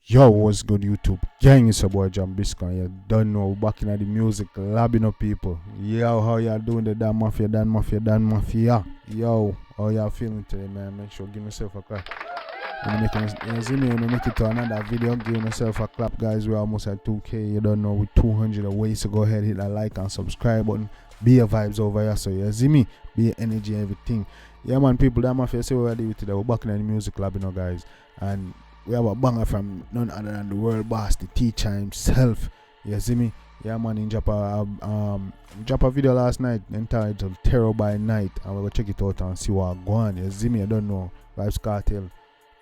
Yo, what's good, YouTube gang? It's your boy Jambisco, and you don't know, back in the music, labbing up people. Yo, how y'all doing? The Dan Mafia. Yo, how y'all feeling today, man? Make sure give yourself a clap. You see me, when you make it to another video, give yourself a clap, guys. We're almost at 2K. You don't know, with 200 away, so go ahead, hit that like and subscribe button. Be a vibes over here, so you see me, be a energy, everything. Yeah, man, people, Dan Mafia, see what I do today. We're back in the music lab, you know, guys, and we have a banger from none other than the world boss, the teacher himself. You see me? Yeah, man, he drop a video last night entitled Terror by Night, and we're gonna check it out and see what's going on. You see me? I don't know. Vybz Kartel.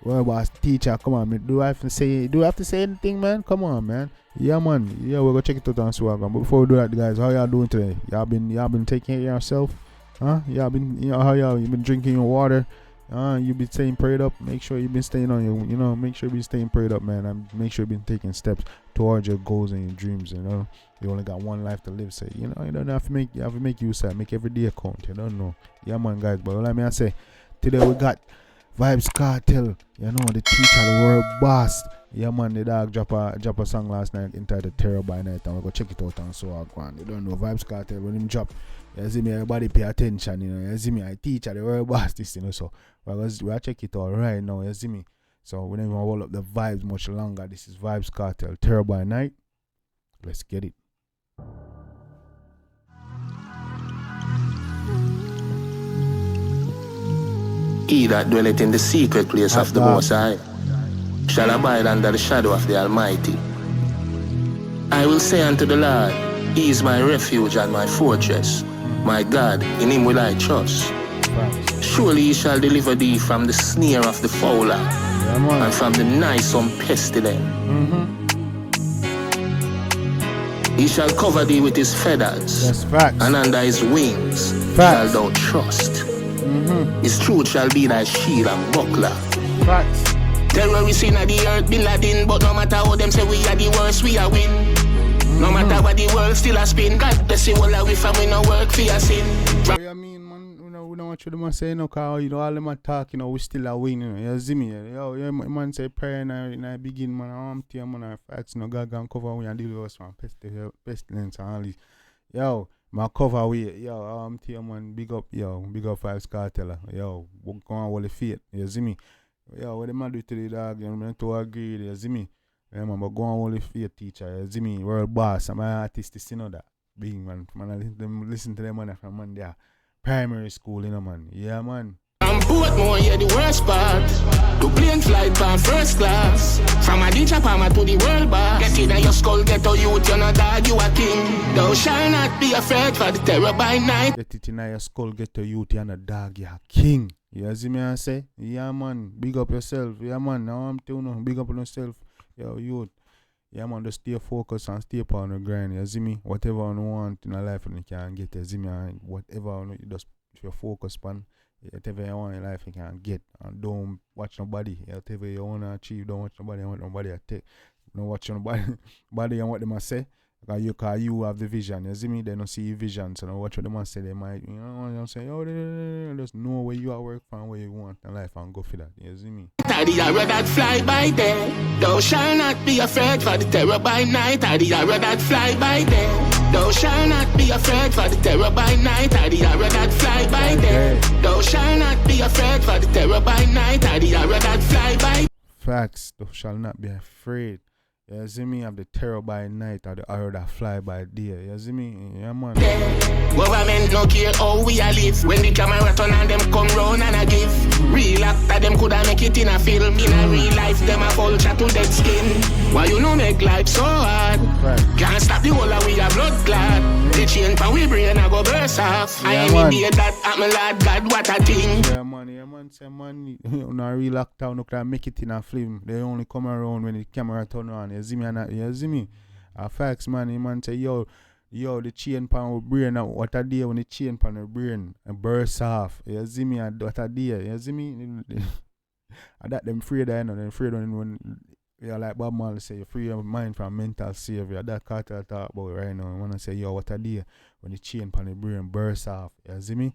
World boss, teacher, come on, man. Do I have to say anything, man? Come on, man. Yeah, man. Yeah, we're gonna check it out and see what's going on. But before we do that, guys, how y'all doing today? Y'all been taking care of yourself? Huh? Y'all been, how y'all, you been drinking your water? You been staying prayed up. Make sure you've been staying on your, make sure you've been staying prayed up, man, and make sure you've been taking steps towards your goals and your dreams. You only got one life to live, so you don't have to make use of it. Make every day count. You don't know. Yeah, man, guys. But let me say, today we got Vybz Kartel, the teacher, the world boss. Yeah, man, the dog drop a song last night entitled Terror by Night, and we're gonna check it out and so on. You don't know Vybz Kartel when him drop. You see me, everybody pay attention, you see me, I teach at the world boss this, so we'll check it out right now, you see me. So we don't even hold up the vibes much longer. This is Vybz Kartel, Terror by Night. Let's get it. He that dwelleth in the secret place of the Most High shall abide under the shadow of the Almighty. I will say unto the Lord, He is my refuge and my fortress. My God, in Him will I trust. Surely He shall deliver thee from the snare of the fowler, and from the noisome pestilence. He shall cover thee with His feathers, and under His wings shall thou trust. His truth shall be thy shield and buckler. Terrorists in the earth be laden, but no matter how them say we are the worst, we are win. No matter what the world still a spin, God bless you all we from we no work for your sin. What you mean, man? We don't want you to say cause all them talk, we still a win, you see me? Man say prayer in the begin, man. I'm telling you, man, facts, God can cover we and deal with us from pestilence and all this. My cover we, I'm telling you, man, big up Vybz Kartel, we go on with the faith, you see me? What the man do to the dog, I'm to agree, you see me? Yeah, man, but go on with the faith teacher, you see me? World boss, I'm an artist, you know that. Big man, listen to them man from man there. Primary school, man. Yeah, man. I'm Portmore, the worst part. To plane flight by first class. From a DJ Palmer to the world boss. Get in your skull, get a youth, you're not dog, you a king. Thou shall not be afraid for the terror by night. Get it in your skull, get a youth, you're not dog, you're a king. You see me I say? Yeah, man. Big up yourself. Yeah, man. Now I'm telling you, big up on yourself. Yo, youth. Yeah, man, just stay focused and stay on the grind. You see me? Whatever you want in life, you can get. You see me? Whatever you just if you focus on, whatever you want in life, you can get. And don't watch nobody. Whatever you want to achieve, don't watch nobody. I want nobody to take. Don't watch nobody and what they must say. Because you have the vision. You see me? They don't see your vision. So don't watch what they must say. They might, you know what I'm saying? Just know where you are work from, where you want in life and go for that. You see me? I the arrow that fly by day. Thou shall not be afraid for the terror by night. I the arrow that fly by day. Thou shall not be afraid for the terror by night. I the arrow that fly by day. Thou shall not be afraid for the terror by night. I the arrow that fly by. Facts. Thou shall not be afraid. You see me? Have the terror by night or the arrow that fly by day. You see me? Yeah, man. Government no care how we a live. When the camera turn and them come round and a give. Real actor them coulda make it in a film. In a real life them a vulture to dead skin. Why you no make life so hard? Can't stop the whole of we a blood clot. The chain for we brain a go burst off. I ain't be that at my lord God what a thing. Yeah, man, say man, no real actor no can make it in a film. They only come around when the camera turn on. You see me or not? You see me? Facts, man say, yo, the chain pan with brain, what a day when the chain pan with brain burst off. You see me? What a day. You see me? And that them afraid of, them afraid when Yeah, like Bob Marley say, you free your mind from mental savior. That Cartel talk about right now. I wanna say, yo, what a day when the chain pan the brain bursts off. You see me?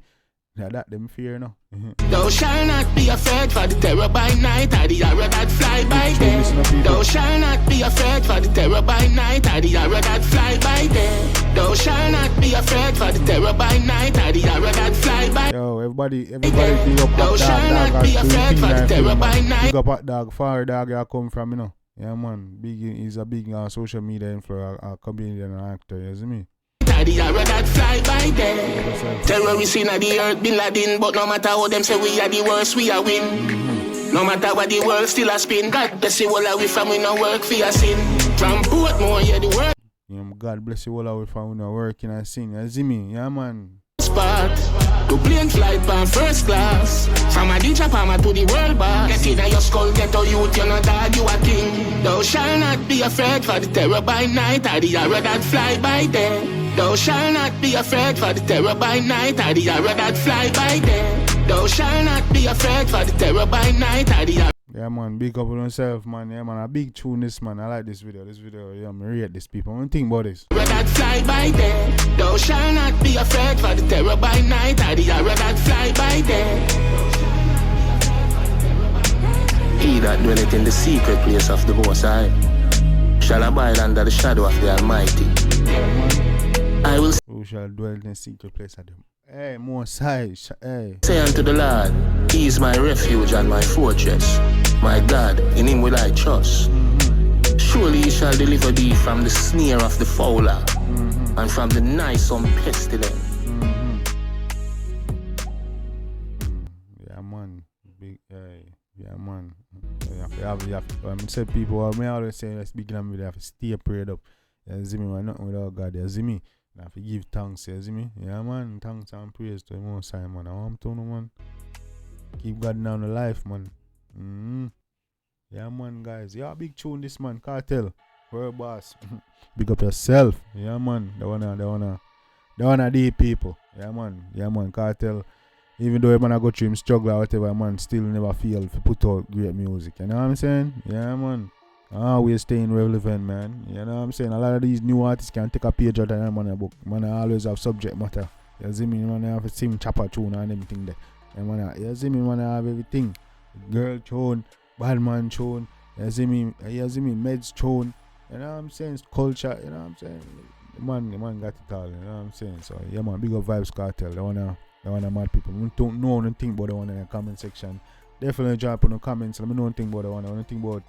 Yeah, that them fear no. Thou shall not be afraid for the terror by night, or the arrow that fly by day. Thou shall not be afraid for the terror by night, or the arrow that fly by day. Thou shall not be afraid for the terror by night, or the arrow that fly by. Yo, everybody big up Thou shall not be afraid for the terror by night. Big up at dog, far dog you come from, you know. Yeah man, he's a big social media influencer, comedian and actor, you see me? The arrow that fly by day. Terrorists in the earth, Bin Laden, but no matter how them say we are the worst, we are win. No matter what the world still a spin, God bless you all away from we no work for your sin. From Portmore, yeah, the world. Yeah, God bless you all away from we no working and sing. You see me? Yeah man. Spot to plane flight pan first class. From a DJ Palmer to the world boss. Get in your skull, get a youth, you're not dog, you a king. Thou shall not be afraid for the terror by night, or the arrow that fly by day. Thou shall not be afraid for the terror by night, or the arrow that fly by day. Thou shall not be afraid for the terror by night, or the arrow. Yeah man, big up on yourself man. Yeah man, a big tune this man. I like this video. Yeah, I'm rate this people. One thing about this. That fly by day. Thou shall not be afraid for the terror by night, or the arrow that fly by day. He that dwelleth in the secret place of the Most High shall abide under the shadow of the Almighty. I will who shall dwell in the secret place of them. Hey, Most High, hey. Say unto the Lord, He is my refuge and my fortress. My God, in Him will I trust. Surely He shall deliver thee from the snare of the fowler, and from the noisome pestilence. Yeah, man. Big, yeah, man. Say people, I always say, let's begin them with, have to stay prayed up. You see me, we're nothing without God. You see me? I have to give thanks, you see me? Yeah, man. Thanks and praise to the Most High, man. I want to know, man. Keep God down the life, man. Yeah, man, guys. Yeah, big tune this, man. Cartel. World boss. Big up yourself. Yeah, man. The one of the people. Yeah, man. Yeah, man. Cartel. Even though man I go through him struggle or whatever, man, still never fail to put out great music. You know what I'm saying? Yeah, man. Always staying relevant, man. You know what I'm saying? A lot of these new artists can take a page out of them book. Man, I always have subject matter. You see me? Man, I have a sing chopper tune and everything there. And man, you see me? Man, I have everything. Girl tune, bad man tune. You see me? Meds tune. You know what I'm saying? Culture. You know what I'm saying? The man got it all. You know what I'm saying? So yeah, man. Big up Vybz Kartel. The one of mad people. We don't know anything about the one in the comment section. Definitely drop in the comments. Let me know anything about the one. I want to think about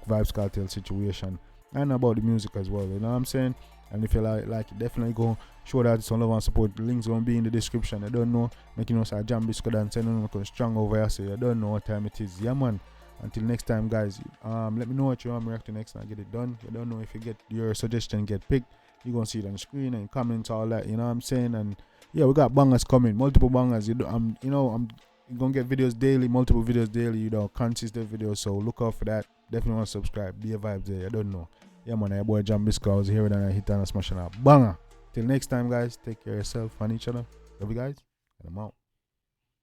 Vybz Kartel situation and about the music as well. You know what I'm saying? And if you like it, definitely go show that some love and support. The links gonna be in the description. I don't know. Making us a Jambisco dance. I don't know. Strong over here. So I don't know what time it is. Yeah, man. Until next time, guys. Let me know what you want me to react to next and I get it done. I don't know if you get your suggestion get picked. You're gonna see it on the screen and comments, all that. You know what I'm saying? And yeah, we got bangers coming, multiple bangers. I'm gonna get videos daily, multiple videos daily, consistent videos. So look out for that. Definitely want to subscribe. Be a vibe there. I don't know. Yeah, man, your boy Jambisco. I was here and I hit and I smash on a banger. Till next time, guys. Take care of yourself and each other. Love you guys. And I'm out.